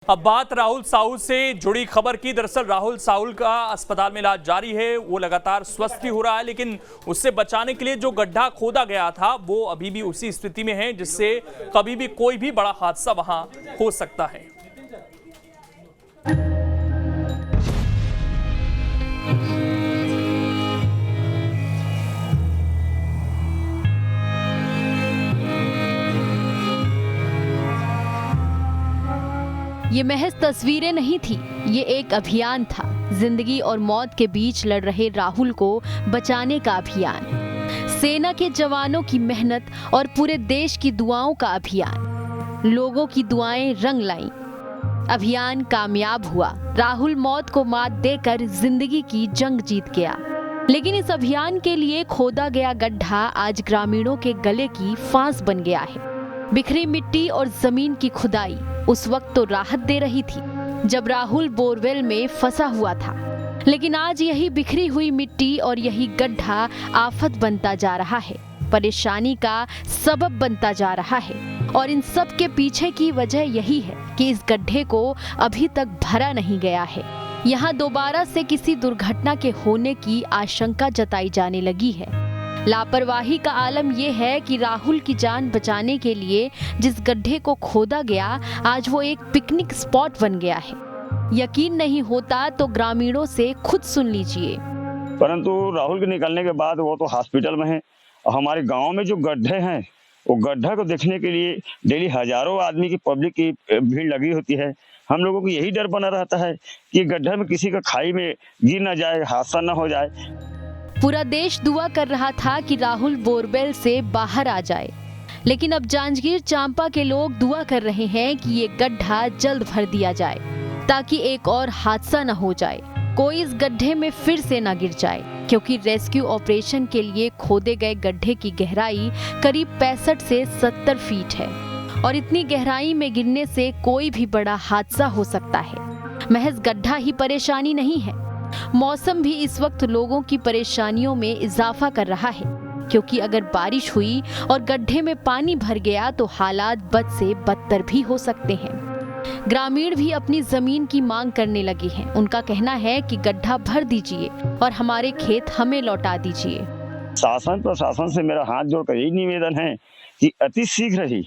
अब बात राहुल साहू से जुड़ी खबर की। दरअसल राहुल साहू का अस्पताल में इलाज जारी है, वो लगातार स्वस्थ हो रहा है, लेकिन उससे बचाने के लिए जो गड्ढा खोदा गया था वो अभी भी उसी स्थिति में है, जिससे कभी भी कोई भी बड़ा हादसा वहां हो सकता है। ये महज तस्वीरें नहीं थी, ये एक अभियान था। जिंदगी और मौत के बीच लड़ रहे राहुल को बचाने का अभियान, सेना के जवानों की मेहनत और पूरे देश की दुआओं का अभियान। लोगों की दुआएं रंग लाईं। अभियान कामयाब हुआ। राहुल मौत को मात देकर जिंदगी की जंग जीत गया। लेकिन इस अभियान के लिए खोदा गया गड्ढा आज ग्रामीणों के गले की फांस बन गया है। बिखरी मिट्टी और जमीन की खुदाई उस वक्त तो राहत दे रही थी जब राहुल बोरवेल में फंसा हुआ था, लेकिन आज यही बिखरी हुई मिट्टी और यही गड्ढा आफत बनता जा रहा है, परेशानी का सबब बनता जा रहा है। और इन सब के पीछे की वजह यही है कि इस गड्ढे को अभी तक भरा नहीं गया है। यहाँ दोबारा से किसी दुर्घटना के होने की आशंका जताई जाने लगी है। लापरवाही का आलम यह है कि राहुल की जान बचाने के लिए जिस गड्ढे को खोदा गया, आज वो एक पिकनिक स्पॉट बन गया है। यकीन नहीं होता तो ग्रामीणों से खुद सुन लीजिए। परंतु राहुल के निकलने के बाद वो तो हॉस्पिटल में है। और हमारे गांव में जो गड्ढे हैं, वो गड्ढा को देखने के लिए डेली हजारों आदमी की पब्लिक की भीड़ लगी होती है। हम लोगों को यही डर बना रहता है कि गड्ढे में किसी का खाई में गिर ना जाए, हादसा ना हो जाए। पूरा देश दुआ कर रहा था कि राहुल बोरवेल से बाहर आ जाए, लेकिन अब जांजगीर चांपा के लोग दुआ कर रहे हैं कि ये गड्ढा जल्द भर दिया जाए ताकि एक और हादसा न हो जाए, कोई इस गड्ढे में फिर से न गिर जाए, क्योंकि रेस्क्यू ऑपरेशन के लिए खोदे गए गड्ढे की गहराई करीब 65 से 70 फीट है और इतनी गहराई में गिरने से कोई भी बड़ा हादसा हो सकता है। महज गड्ढा ही परेशानी नहीं है, मौसम भी इस वक्त लोगों की परेशानियों में इजाफा कर रहा है, क्योंकि अगर बारिश हुई और गड्ढे में पानी भर गया तो हालात बद से बदतर भी हो सकते हैं। ग्रामीण भी अपनी जमीन की मांग करने लगे हैं। उनका कहना है कि गड्ढा भर दीजिए और हमारे खेत हमें लौटा दीजिए। शासन प्रशासन से मेरा हाथ जोड़कर यही निवेदन है कि अति शीघ्र ही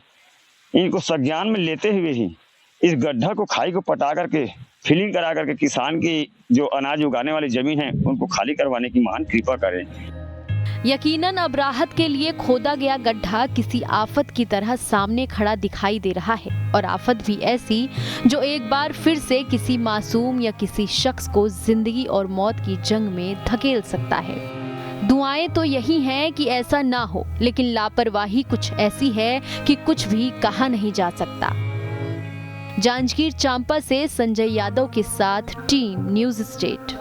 इनको संज्ञान में लेते हुए ही इस गड्ढा को, खाई को पटा करके फिलिंग करा करके किसान की जो अनाज उगाने वाली जमीन है उनको खाली करवाने की महान कृपा करें। यकीनन अब राहत के लिए खोदा गया गड्ढा किसी आफत की तरह सामने खड़ा दिखाई दे रहा है, और आफत भी ऐसी जो एक बार फिर से किसी मासूम या किसी शख्स को जिंदगी और मौत की जंग में धकेल सकता है। दुआएं तो यही हैं कि ऐसा ना हो, लेकिन लापरवाही कुछ ऐसी है कि कुछ भी कहा नहीं जा सकता। जांजगीर चांपा से संजय यादव के साथ टीम न्यूज़ स्टेट।